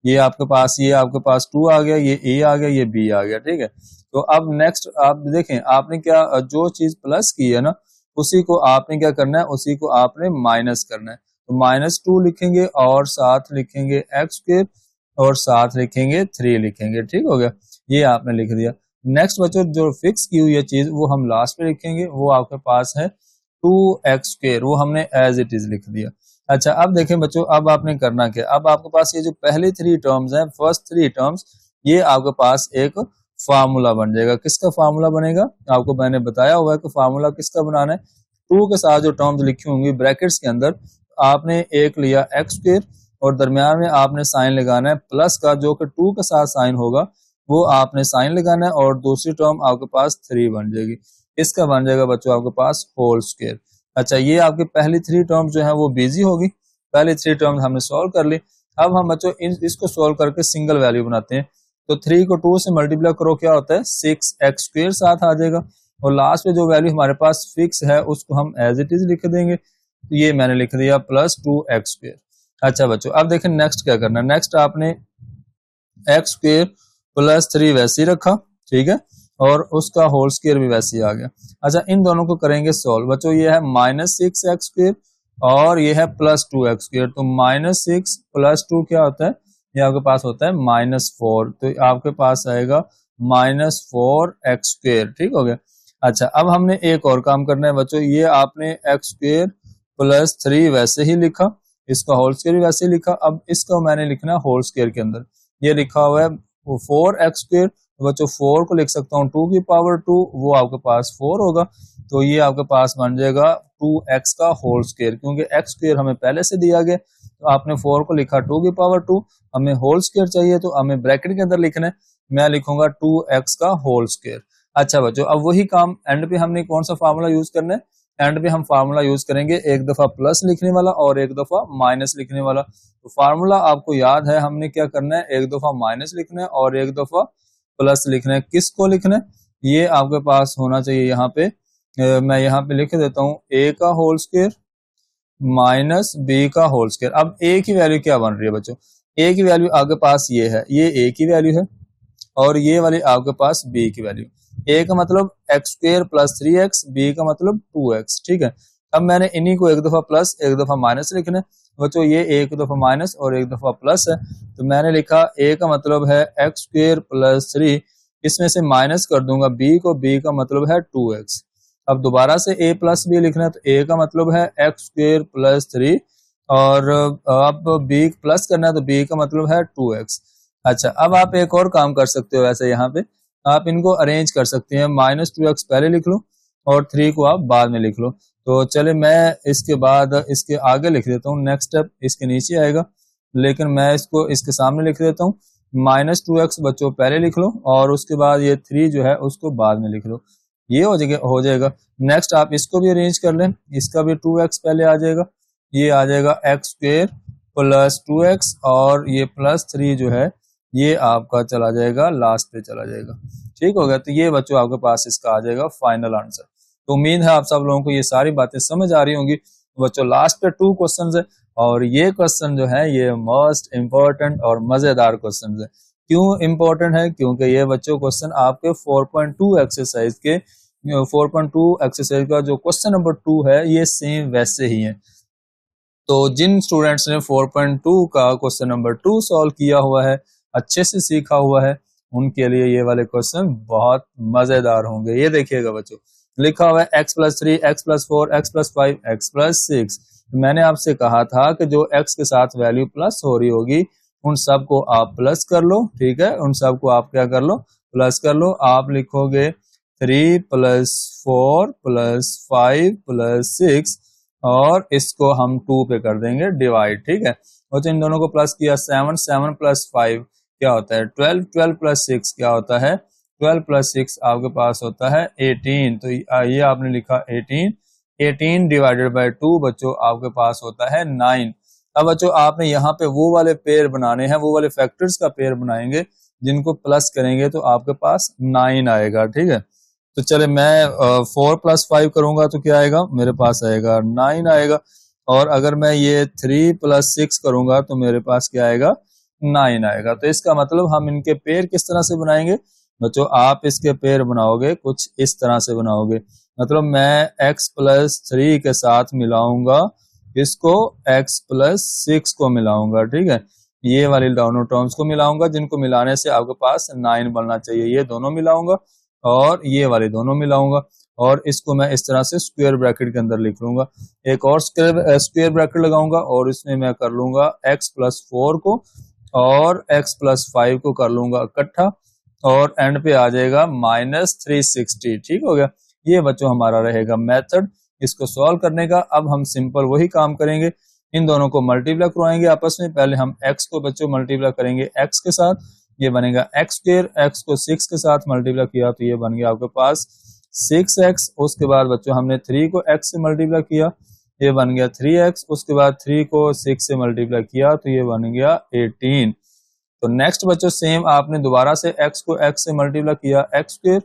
ये आपके पास 2 आ गया, ये a आ गया, ये b आ गया, ठीक है। तो अब नेक्स्ट आप देखें, आपने क्या जो चीज प्लस की है ना उसी को आपने क्या करना है, उसी को आपने माइनस करना है। तो -2 लिखेंगे और साथ लिखेंगे एक्स स्क्वायर और साथ लिखेंगे 3 लिखेंगे, ठीक हो गया, ये आपने लिख दिया। नेक्स्ट बच्चों जो फिक्स की हुई है चीज वो हम लास्ट में लिखेंगे, वो आपके पास है 2x², वो हमने एज इट इज लिख दिया। अच्छा अब देखें बच्चों, अब आपने करना क्या, अब आपके पास ये जो पहली 3 टर्म्स हैं, फर्स्ट 3 टर्म्स, ये आपके पास एक फार्मूला बन जाएगा। किसका फार्मूला बनेगा, आपको मैंने बताया हुआ है कि फार्मूला किसका बनाना है, 2 के साथ जो टर्म्स लिखी होंगी ब्रैकेट्स के अंदर, आपने एक लिया x² और दरमियान में आपने साइन लगाना है प्लस का, जो कि 2 के साथ साइन होगा वो आपने साइन लगाना है, और दूसरी टर्म आपके पास 3 बन जाएगी। इसका बन जाएगा बच्चों आपके पास होल स्क्वायर। अच्छा ये आपकी पहली 3 टर्म्स जो है वो बिजी होगी, पहली 3 टर्म्स हमने सॉल्व कर ली। अब हम बच्चों इसको सॉल्व करके सिंगल वैल्यू बनाते हैं। तो 3 को 2 से मल्टीप्लाई करो, क्या होता है 6x² साथ आ जाएगा, और लास्ट में जो वैल्यू हमारे पास फिक्स है उसको हम एज इट इज लिख देंगे। तो ये मैंने लिख दिया प्लस 2x²। अच्छा बच्चों, अब देखें नेक्स्ट क्या करना है। नेक्स्ट आपने x² प्लस 3 वैसे ही रखा, ठीक है, और उसका होल स्क्वायर भी वैसे ही आ गया। अच्छा, इन दोनों को करेंगे सॉल्व। बच्चों ये है -6x² और ये है प्लस 2x²। तो -6 प्लस 2 क्या होता है, ये आपके पास होता है -4। तो आपके पास आएगा -4x²। ठीक हो गया। अच्छा, अब हमने एक और काम करना है बच्चों। ये आपने x² प्लस 3 वैसे ही लिखा, इसका होल स्क्वायर भी वैसे ही लिखा। अब इसका मैंने लिखना है होल स्क्वायर के अंदर। ये लिखा हुआ है 4x²। तो बच्चों 4 को लिख सकता हूँ 2 की पावर 2, वो आपके पास 4 होगा। तो ये आपके पास बन जाएगा 2x का होल स्क्वायर, क्योंकि x² हमें पहले से दिया गया। तो आपने 4 को लिखा 2 की पावर 2, हमें होल स्क्वायर चाहिए तो हमें ब्रैकेट के अंदर लिखना है। मैं लिखूंगा 2x का होल स्क्वायर। अच्छा बच्चों, अब वही काम एंड पे हमने कौन सा फार्मूला यूज करना है। एंड पे हम फार्मूला यूज करेंगे एक दफा प्लस लिखने वाला और एक दफा माइनस लिखने वाला। तो फार्मूला आपको याद है, हमने क्या करना है, एक दफा माइनस लिखना है और एक दफा प्लस लिखना है। किसको लिखना है, ये आपके पास होना चाहिए यहाँ पे। मैं यहाँ पे लिख देता हूँ a का होल स्क्वायर माइनस b का होल स्क्वायर। अब a की वैल्यू क्या बन रही है बच्चों, a की वैल्यू आपके पास ये है, ये a की वैल्यू है और ये वाली आपके पास b की वैल्यू। a का मतलब x² प्लस 3x, b का मतलब 2x। ठीक है, अब मैंने इन्हीं को एक दफा प्लस एक दफा माइनस लिखना है बच्चों। ये एक दफा माइनस और एक दफा प्लस है, तो मैंने लिखा a का मतलब है x² प्लस 3, इसमें से माइनस कर दूंगा b को, b का मतलब है 2x। अब दोबारा से a प्लस b लिखना है, तो a का मतलब है x² प्लस 3 और अब b प्लस करना है तो b का मतलब है 2x। अच्छा, अब आप एक और काम कर सकते हो, वैसे यहाँ पे आप इनको अरेंज कर सकते हैं। -2x पहले लिख लो और 3 को आप बाद में लिख लो। तो चले मैं इसके बाद इसके आगे लिख देता हूँ, नेक्स्ट स्टेप इसके नीचे आएगा, लेकिन मैं इसको इसके सामने लिख देता हूँ। -2x बच्चों पहले लिख लो और उसके बाद ये 3 जो है उसको बाद में लिख लो, ये हो जाएगा। नेक्स्ट आप इसको भी अरेंज कर लें, इसका भी 2x पहले आ जाएगा, ये आ जाएगा x² प्लस 2x और ये प्लस 3 जो है ये आपका चला जाएगा लास्ट पे चला जाएगा। ठीक हो गया। तो ये बच्चों आपके पास इसका आ जाएगा फाइनल आंसर। तो उम्मीद है आप सब लोगों को ये सारी बातें समझ आ रही होंगी। बच्चों लास्ट पे 2 क्वेश्चन है और ये क्वेश्चन जो है ये मोस्ट इंपॉर्टेंट और मजेदार क्वेश्चन है। क्यों इंपॉर्टेंट है, क्योंकि ये बच्चों क्वेश्चन आपके 4.2 एक्सरसाइज के 4.2 एक्सरसाइज का जो क्वेश्चन नंबर 2 है ये सेम वैसे ही है। तो जिन स्टूडेंट्स ने 4.2 का क्वेश्चन नंबर 2 सॉल्व किया हुआ है, अच्छे से सीखा हुआ है, उनके लिए ये वाले क्वेश्चन बहुत मजेदार होंगे। ये देखिएगा बच्चों, लिखा हुआ है x plus 3, x plus 4, x plus 5, x plus 6। मैंने आपसे कहा था कि जो x के साथ वैल्यू प्लस हो रही होगी उन सब को आप प्लस कर लो। ठीक है, उन सब को आप क्या कर लो, प्लस कर लो। आप लिखोगे 3 प्लस 4 प्लस 5 प्लस 6 और इसको हम 2 पे कर देंगे डिवाइड। ठीक है, और तो इन दोनों को प्लस किया, 7 7 प्लस 5 क्या होता है 12, 12 प्लस 6 क्या होता है 12 प्लस 6 आपके पास होता है 18। तो ये आपने लिखा 18, 18 डिवाइडेड बाय 2 बच्चों आपके पास होता है 9। अब बच्चों आपने यहाँ पे वो वाले पेयर बनाने हैं, वो वाले फैक्टर्स का पेयर बनाएंगे जिनको प्लस करेंगे तो आपके पास 9 आएगा। ठीक है, तो चले मैं 4 प्लस 5 करूंगा तो क्या आएगा, मेरे पास आएगा 9 आएगा। और अगर मैं ये 3 प्लस 6 करूंगा तो मेरे पास क्या आएगा, 9 आएगा। तो इसका मतलब हम इनके पेयर किस तरह से बनाएंगे बच्चों, आप इसके पेयर बनाओगे कुछ इस तरह से बनाओगे। मतलब मैं x प्लस 3 के साथ मिलाऊंगा इसको, x प्लस 6 को मिलाऊंगा। ठीक है, ये वाली दोनों टर्म्स को मिलाऊंगा जिनको मिलाने से आपके पास 9 बनना चाहिए, ये दोनों मिलाऊंगा और ये वाले दोनों मिलाऊंगा और इसको मैं इस तरह से स्क्वायर ब्रैकेट के अंदर लिख लूंगा। एक और स्क्वायर ब्रैकेट लगाऊंगा और इसमें मैं कर लूंगा x प्लस 4 को और x प्लस 5 को कर लूंगा इकट्ठा और एंड पे आ जाएगा -360। ठीक हो गया। ये बच्चों हमारा रहेगा मेथड इसको सॉल्व करने का। अब हम सिंपल वही काम करेंगे, इन दोनों को मल्टीप्लाई करवाएंगे आपस में। पहले हम x को बच्चों मल्टीप्लाई करेंगे x के साथ, ये बनेगा x², x को 6 के साथ मल्टीप्लाई किया तो ये बन गया आपके पास 6x। उसके बाद बच्चों हमने 3 को x से मल्टीप्लाई किया, ये बन गया 3x। उसके बाद 3 को 6 से मल्टीप्लाई किया तो ये बन गया 18। तो नेक्स्ट बच्चों सेम आपने दोबारा से x को x से मल्टीप्लाई किया x²,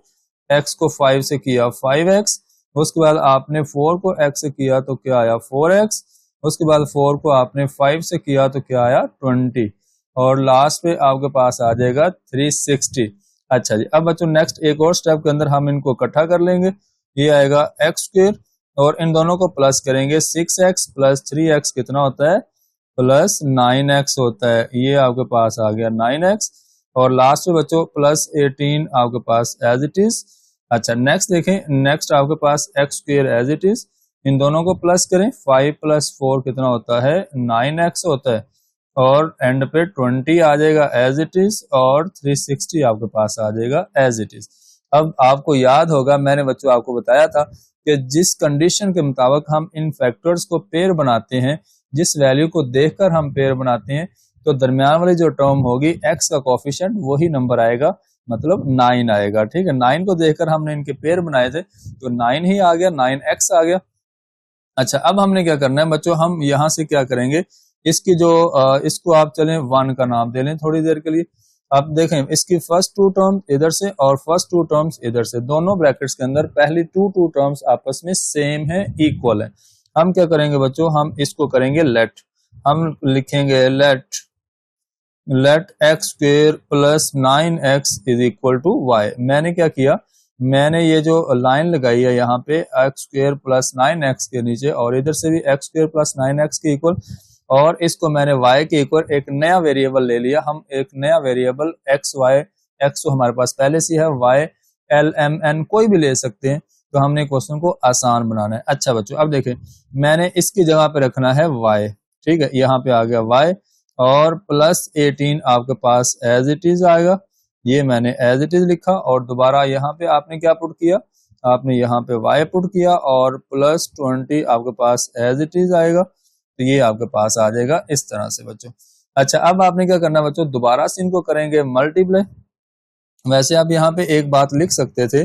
x को 5 से किया 5x उसके बाद आपने 4 को x से किया तो क्या आया 4x, उसके बाद 4 को आपने 5 से किया तो क्या आया 20, और लास्ट पे आपके पास आ जाएगा 360। अच्छा जी, अब बच्चों नेक्स्ट एक और स्टेप के अंदर हम इनको इकट्ठा कर लेंगे, ये आएगा एक्स स्क्वायर और इन दोनों को प्लस करेंगे, 6x प्लस 3x कितना होता है प्लस 9x होता है, ये आपके पास आ गया 9x, और लास्ट में बच्चों प्लस 18 आपके पास एज इट इज। अच्छा नेक्स्ट देखें, नेक्स्ट आपके पास X square as it is, इन दोनों को प्लस करें, 5 प्लस 4 कितना होता है 9x होता है, और एंड पे 20 आ जाएगा एज इट इज, और 360 आपके पास आ जाएगा एज इट इज। अब आपको याद होगा मैंने बच्चों आपको बताया था कि जिस कंडीशन के मुताबिक हम इन फैक्टर्स को पेयर बनाते हैं, जिस वैल्यू को देखकर हम पेयर बनाते हैं, तो दरमियान वाली जो टर्म होगी x का कोफिशिएंट वही नंबर आएगा, मतलब 9 आएगा। ठीक है, 9 को देखकर हमने इनके पेयर बनाए थे तो 9 ही आ गया, 9x आ गया। अच्छा अब हमने क्या करना है बच्चों, हम यहाँ से क्या करेंगे, इसकी जो इसको आप चलें 1 का नाम दे लें थोड़ी देर के लिए। आप देखें इसकी फर्स्ट 2 टर्म्स इधर से और फर्स्ट 2 टर्म्स इधर से, दोनों ब्रैकेट्स के अंदर पहली 2 टर्म्स आपस में सेम है, इक्वल है। हम क्या करेंगे बच्चों, हम इसको करेंगे लेट, हम लिखेंगे let x square plus 9x is equal to y. मैंने क्या किया, मैंने ये जो लाइन लगाई है यहाँ पे एक्स स्क्वेयर प्लस 9x के नीचे, और इधर से भी एक्स स्क्वेयर प्लस 9x के इक्वल, और इसको मैंने y के इक्वल एक नया वेरिएबल ले लिया। हम एक नया वेरिएबल एक्स वाई, एक्स तो हमारे पास पहले से है, y l m n कोई भी ले सकते हैं, तो हमने क्वेश्चन को आसान बनाना है। अच्छा बच्चों अब देखें, मैंने इसकी जगह पे रखना है y, ठीक है, यहाँ पे आ गया y, और प्लस 18 आपके पास एज इट इज आएगा, ये मैंने एज इट इज लिखा, और दोबारा यहाँ पे आपने क्या पुट किया, आपने यहाँ पे y पुट किया, और प्लस 20 आपके पास एज इट इज आएगा, तो ये आपके पास आ जाएगा इस तरह से बच्चों। अच्छा अब आपने क्या करना बच्चों, दोबारा से इनको करेंगे मल्टीप्लाई। वैसे आप यहाँ पे एक बात लिख सकते थे,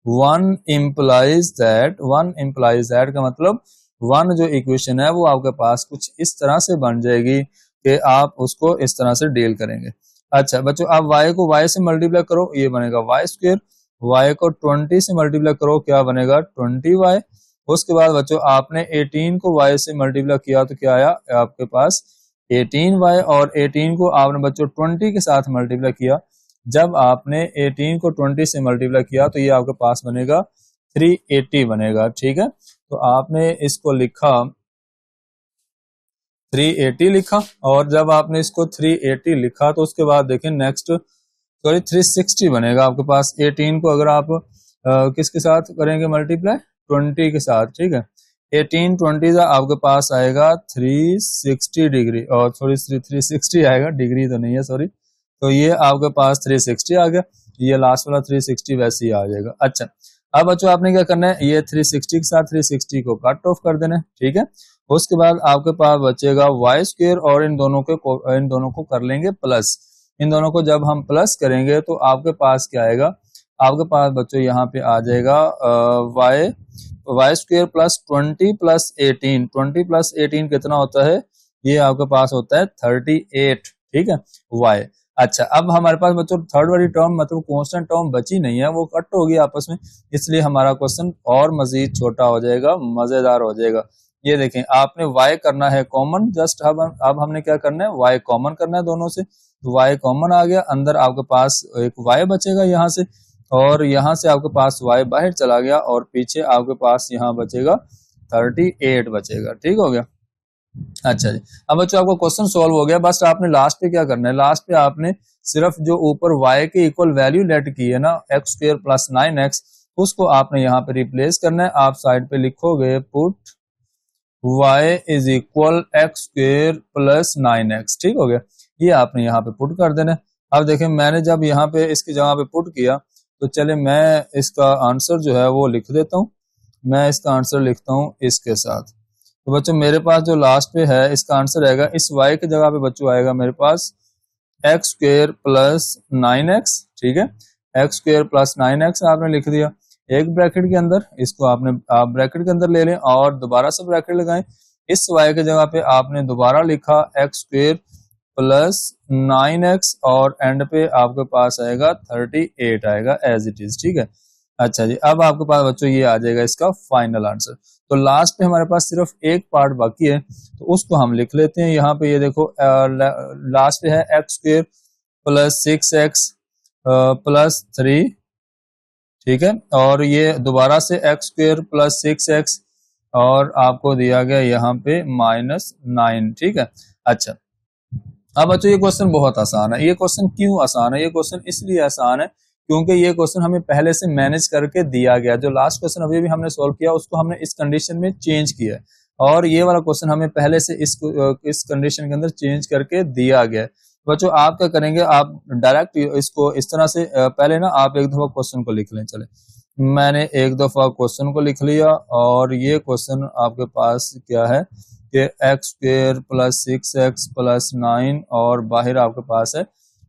वन इम्प्लाइज दैट का मतलब वन जो इक्वेशन है वो आपके पास कुछ इस तरह से बन जाएगी कि आप उसको इस तरह से डील करेंगे। अच्छा बच्चों आप y को y से मल्टीप्लाई करो, ये बनेगा y स्क्वायर, y को 20 से मल्टीप्लाई करो, क्या बनेगा 20y। उसके बाद बच्चों आपने 18 को y से मल्टीप्लाई किया तो क्या आया आपके पास 18y, और 18 को आपने बच्चों 20 के साथ मल्टीप्लाई किया। जब आपने 18 को 20 से मल्टीप्लाई किया तो ये आपके पास बनेगा 380 बनेगा। ठीक है, तो आपने इसको लिखा 380 लिखा, और जब आपने इसको 380 लिखा तो उसके बाद देखें नेक्स्ट 360 बनेगा आपके पास। 18 को अगर आप किसके साथ करेंगे मल्टीप्लाई 20 के साथ, ठीक है, 18 20 आपके पास आएगा 360 डिग्री, और सॉरी 360 आएगा, डिग्री तो नहीं है सॉरी, तो ये आपके पास 360 आ गया, ये लास्ट वाला 360 वैसे ही आ जाएगा। अच्छा अब बच्चों आपने क्या करना है, ये 360 के साथ 360 को कट ऑफ कर देना है, ठीक है। उसके बाद आपके पास बचेगा वाई स्क्वायर, और इन दोनों को कर लेंगे प्लस। इन दोनों को जब हम प्लस करेंगे तो आपके पास क्या आएगा, आपके पास बच्चों यहाँ पे आ जाएगा y square plus 20 plus 18, 20 plus 18 कितना होता है, ये आपके पास होता है 38, ठीक है वाई। अच्छा अब हमारे पास बच्चों थर्ड वाली टर्म मतलब कांस्टेंट टर्म बची नहीं है, वो कट होगी आपस में, इसलिए हमारा क्वेश्चन और मजीद छोटा हो जाएगा, मजेदार हो जाएगा। ये देखें आपने y करना है कॉमन, जस्ट अब हमने क्या करना है y कॉमन करना है दोनों से, तो y कॉमन आ गया, अंदर आपके पास एक y बचेगा यहाँ से, और यहाँ से आपके पास y बाहर चला गया, और पीछे आपके पास यहाँ बचेगा 38 बचेगा। ठीक हो गया। अच्छा जी अब बच्चों आपको क्वेश्चन सॉल्व हो गया, बस आपने लास्ट पे क्या करना है, लास्ट पे आपने सिर्फ जो ऊपर y के इक्वल वैल्यू लेट की है ना एक्स स्क्वायर प्लस 9x, उसको आपने यहाँ पे रिप्लेस करना है। आप साइड पे लिखोगे put y is equal x square plus 9x, ठीक हो गया, ये आपने यहाँ पे पुट कर देना है। अब देखें मैंने जब यहाँ पे इसकी जगह पे पुट किया तो चले मैं इसका आंसर जो है वो लिख देता हूँ, मैं इसका आंसर लिखता हूँ इसके साथ। तो बच्चों मेरे पास जो लास्ट पे है इसका आंसर आएगा, इस y की जगह पे बच्चों आएगा मेरे पास एक्स स्क्वायर प्लस 9x, ठीक है, एक्स स्क्वायर प्लस 9x आपने लिख दिया एक ब्रैकेट के अंदर, इसको आप ब्रैकेट के अंदर ले लें और दोबारा से ब्रैकेट लगाएं। इस y की जगह पे आपने दोबारा लिखा एक्स स्क्वायर प्लस 9x, और एंड पे आपके पास आएगा 38 आएगा एज इट इज, ठीक है। अच्छा जी, अब आपके पास बच्चों ये आ जाएगा इसका फाइनल आंसर। तो लास्ट पे हमारे पास सिर्फ एक पार्ट बाकी है, तो उसको हम लिख लेते हैं। यहाँ पे ये देखो लास्ट पे है x square plus 6x plus 3, ठीक है, और ये दोबारा से एक्स स्क्वेयर प्लस 6x और आपको दिया गया यहाँ पे -9, ठीक है। अच्छा, अब बच्चों ये क्वेश्चन बहुत आसान है। ये क्वेश्चन क्यों आसान है? ये क्वेश्चन इसलिए आसान है क्योंकि ये क्वेश्चन हमें पहले से मैनेज करके दिया गया। जो लास्ट क्वेश्चन अभी भी हमने सॉल्व किया उसको हमने इस कंडीशन में चेंज किया है, और ये वाला क्वेश्चन हमें पहले से इस कंडीशन के अंदर चेंज करके दिया गया है। बच्चों आप क्या करेंगे, आप डायरेक्ट इसको इस तरह से पहले ना आप एक दफा क्वेश्चन को लिख लें। चले, मैंने एक दफा क्वेश्चन को लिख लिया, और ये क्वेश्चन आपके पास क्या है कि x square plus 6x plus 9 और बाहर आपके पास है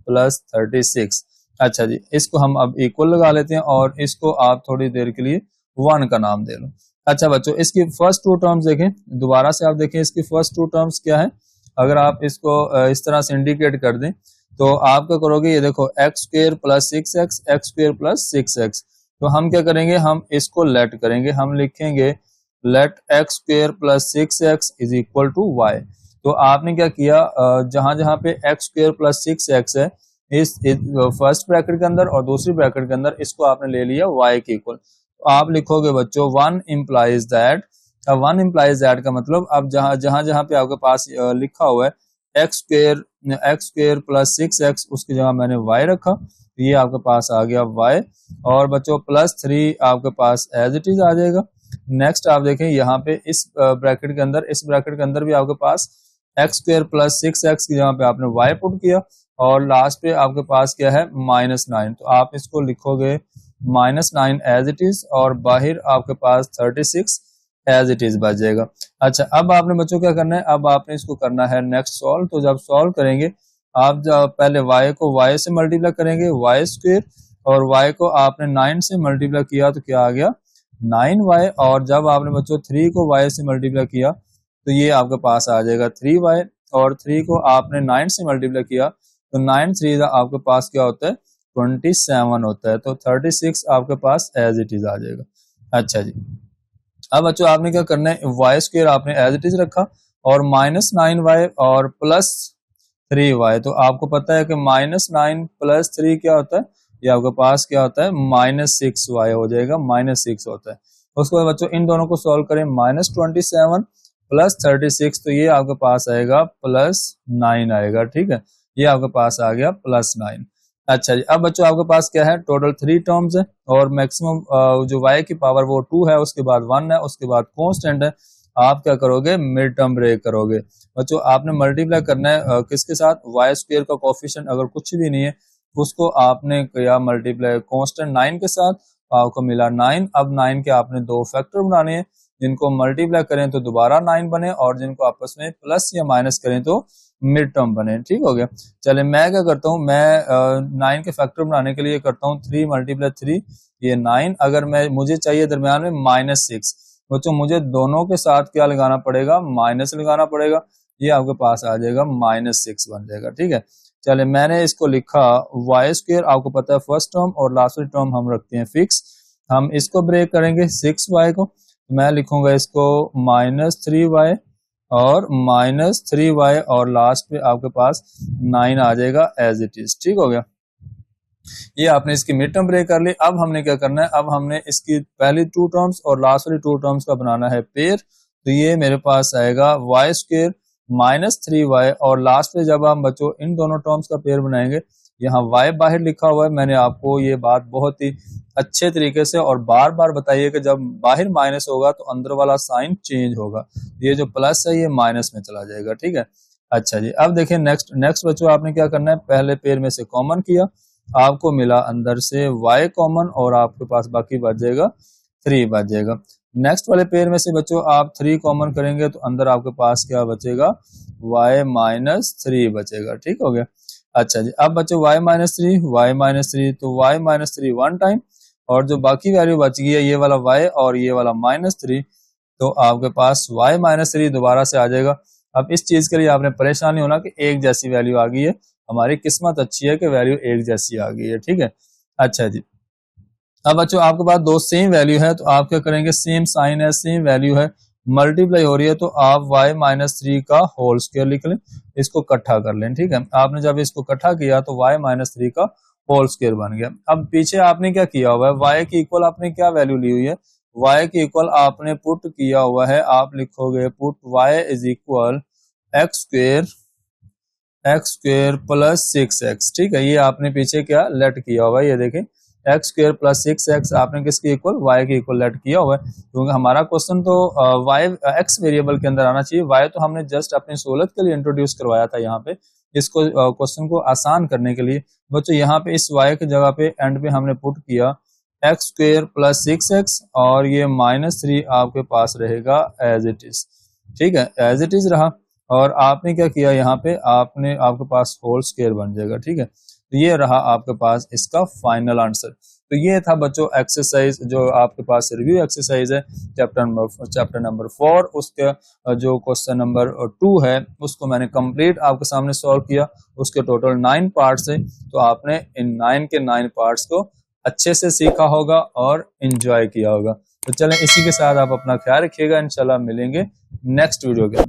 प्लस 36। अच्छा जी, इसको हम अब इक्वल लगा लेते हैं और इसको आप थोड़ी देर के लिए 1 का नाम दे लो। अच्छा बच्चों, इसकी फर्स्ट टू टर्म्स देखें, दोबारा से आप देखें इसकी फर्स्ट टू टर्म्स क्या है। अगर आप इसको इस तरह से इंडिकेट कर दें तो आप क्या करोगे, ये देखो x square plus 6x, x square plus 6x। तो हम क्या करेंगे, हम इसको लेट करेंगे, हम लिखेंगे let x square plus 6x is equal to y. तो आपने क्या किया, जहां जहां पे एक्स स्क्वेयर प्लस 6x है इस फर्स्ट ब्रैकेट के अंदर और दूसरी ब्रैकेट के अंदर इसको आपने ले लिया y के इक्वल। तो आप लिखोगे बच्चों 1 इम्प्लाइज दैट। अब 1 इम्प्लाइज दैट का मतलब, अब जहां जहां जहां पे आपके पास लिखा हुआ है एक्स स्क्वेयर प्लस 6x, उसकी जगह मैंने y रखा, तो ये आपके पास आ गया y। और बच्चों प्लस 3 आपके पास एज इट इज आ जाएगा। नेक्स्ट आप देखें यहाँ पे इस ब्रैकेट के अंदर, इस ब्रैकेट के अंदर भी आपके पास एक्स स्क्वेयर प्लस 6x की जगह पे आपने y पुट किया, और लास्ट पे आपके पास क्या है -9। तो आप इसको लिखोगे -9 एज इट इज, और बाहर आपके पास 36 एज इट इज बच जाएगा। अच्छा, अब आपने बच्चों क्या करना है, अब आपने इसको करना है नेक्स्ट सॉल्व। तो जब सॉल्व करेंगे आप जब पहले y को y से मल्टीप्लाई करेंगे, y स्क्वेयर, और y को आपने 9 से मल्टीप्लाई किया तो क्या आ गया 9y, और जब आपने बच्चों 3 को y से मल्टीप्लाई किया तो ये आपके पास आ जाएगा 3y, और 3 को आपने 9 से मल्टीप्लाई किया तो 9 3 आपके पास क्या होता है 27 होता है। तो 36 आपके पास एज इट इज आ जाएगा। अच्छा जी, अब बच्चों आपने क्या करना है, वाई स्क्वेयर आपने एज इट इज रखा और -9y और प्लस 3y। तो आपको पता है कि -9 प्लस 3 क्या होता है, ये आपके पास क्या होता है -6y हो जाएगा, -6 होता है। उसके बाद बच्चों इन दोनों को सॉल्व करें, -27 प्लस 36, तो ये आपके पास आएगा +9 आएगा, ठीक है, ये आपके पास आ गया +9। अच्छा जी, अब बच्चों आपके पास क्या है, टोटल 3 टर्म्स है, और मैक्सिमम जो y की पावर वो 2 है, उसके बाद 1 है, उसके बाद कांस्टेंट है। आप क्या करोगे, मिड टर्म ब्रेक करोगे। बच्चों आपने मल्टीप्लाई करना है किसके साथ, वाई स्क्वायर का कोफिशिएंट अगर कुछ भी नहीं है उसको आपने किया मल्टीप्लाई कांस्टेंट 9 के साथ, आपको मिला 9। अब 9 के आपने दो फैक्टर बनाने हैं, जिनको मल्टीप्लाई करें तो दोबारा 9 बने, और जिनको आपस में प्लस या माइनस करें तो मिड टर्म बने। ठीक हो गया। चले मैं क्या करता हूँ, मैं 9 के फैक्टर बनाने के लिए करता हूँ 3 × 3, ये 9। अगर मैं मुझे चाहिए दरमियान में -6, बच्चों मुझे दोनों के साथ क्या लगाना पड़ेगा, माइनस लगाना पड़ेगा। ये आपके पास आ जाएगा -6 बन जाएगा। ठीक है, चले मैंने इसको लिखा वाई स्क्वायर, आपको पता है फर्स्ट टर्म और लास्ट टर्म हम रखते हैं फिक्स। हम इसको ब्रेक करेंगे 6y को, मैं लिखूंगा इसको -3y और -3y, और लास्ट पे आपके पास 9 आ जाएगा एज इट इज। ठीक हो गया, ये आपने इसकी मिड टर्म ब्रेक कर ली। अब हमने क्या करना है, अब हमने इसकी पहली 2 टर्म्स और लास्ट वाली 2 टर्म्स का बनाना है पेयर। तो ये मेरे पास आएगा वाई स्क्वायर -3y, और लास्ट में जब हम बच्चों इन दोनों टर्म्स का पेयर बनाएंगे, यहाँ y बाहर लिखा हुआ है। मैंने आपको ये बात बहुत ही अच्छे तरीके से और बार बार बताइए कि जब बाहर माइनस होगा तो अंदर वाला साइन चेंज होगा, ये जो प्लस है ये माइनस में चला जाएगा। ठीक है, अच्छा जी, अब देखिए नेक्स्ट बच्चों आपने क्या करना है, पहले पेयर में से कॉमन किया, आपको मिला अंदर से y कॉमन, और आपके पास बाकी बच जाएगा 3 बच जाएगा। नेक्स्ट वाले पेयर में से बच्चों आप 3 कॉमन करेंगे तो अंदर आपके पास क्या बचेगा, y -3 बचेगा। ठीक हो गया। अच्छा जी, अब बच्चों y -3 तो y -3 1 टाइम, और जो बाकी वैल्यू बच गई है ये वाला y और ये वाला -3, तो आपके पास y -3 दोबारा से आ जाएगा। अब इस चीज के लिए आपने परेशान नहीं होना कि एक जैसी वैल्यू आ गई है, हमारी किस्मत अच्छी है कि वैल्यू एक जैसी आ गई है। ठीक है, अच्छा जी, अब बच्चों आपके पास दो सेम वैल्यू है तो आप क्या करेंगे, सेम साइन है, सेम वैल्यू है, मल्टीप्लाई हो रही है तो आप y माइनस 3 का होल स्क्वायर लिख लें, इसको इकट्ठा कर लें। ठीक है, आपने जब इसको इकट्ठा किया तो y माइनस 3 का होल स्क्वायर बन गया। अब पीछे आपने क्या किया हुआ है, y की इक्वल आपने क्या वैल्यू ली हुई है, y की इक्वल आपने पुट किया हुआ है, आप लिखोगे put y is equal x square plus 6x। ठीक है, ये आपने पीछे क्या लेट किया हुआ है, ये देखें एक्स स्क्वेयर प्लस 6x आपने किसके इक्वल, y के इक्वल लेट किया हुआ है, क्योंकि हमारा क्वेश्चन तो y x वेरिएबल के अंदर आना चाहिए, y तो हमने जस्ट अपनी सहूलत के लिए इंट्रोड्यूस करवाया था यहाँ पे, इसको क्वेश्चन को आसान करने के लिए। बच्चों यहाँ पे इस y की जगह पे एंड पे हमने पुट किया एक्स स्क्वेयर प्लस 6x और ये -3 आपके पास रहेगा एज इट इज। ठीक है, एज इट इज रहा और आपने क्या किया, यहाँ पे आपने आपके पास होल स्क्वायर बन जाएगा। ठीक है, तो ये रहा आपके पास इसका फाइनल आंसर। तो ये था बच्चों एक्सरसाइज जो आपके पास रिव्यू एक्सरसाइज है चैप्टर नंबर 4, उसके जो क्वेश्चन नंबर 2 है उसको मैंने कंप्लीट आपके सामने सॉल्व किया, उसके टोटल 9 पार्ट्स है। तो आपने इन 9 के 9 पार्ट्स को अच्छे से सीखा होगा और एंजॉय किया होगा। तो चलें इसी के साथ आप अपना ख्याल रखिएगा, इंशाल्लाह मिलेंगे नेक्स्ट वीडियो के अंदर।